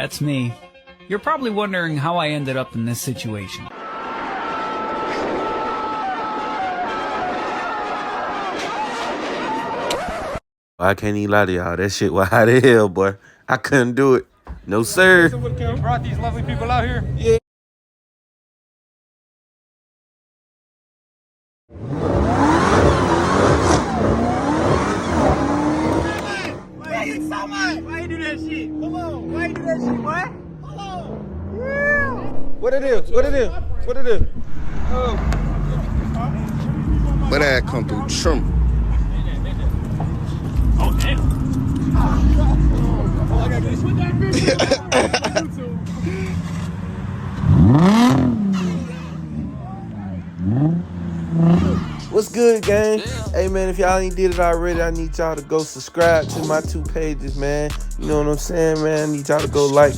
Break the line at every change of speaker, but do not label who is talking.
That's me. You're probably wondering how I ended up in this situation.
I can't even lie to y'all. That shit was hot as hell, boy. I couldn't do it. No, sir.
You brought these lovely people out here?
Yeah.
Why you so much? Why you do that shit? Come on. Why you do that shit, boy? Come on. Yeah.
What it is? What it is? What it is?
But that come through trim.
Oh, damn. Oh, I gotta get with that bitch.
What's good, gang? Hey, man, if y'all ain't did it already, I need y'all to go subscribe to my 2 pages, man. You know what I'm saying, man? I need y'all to go like,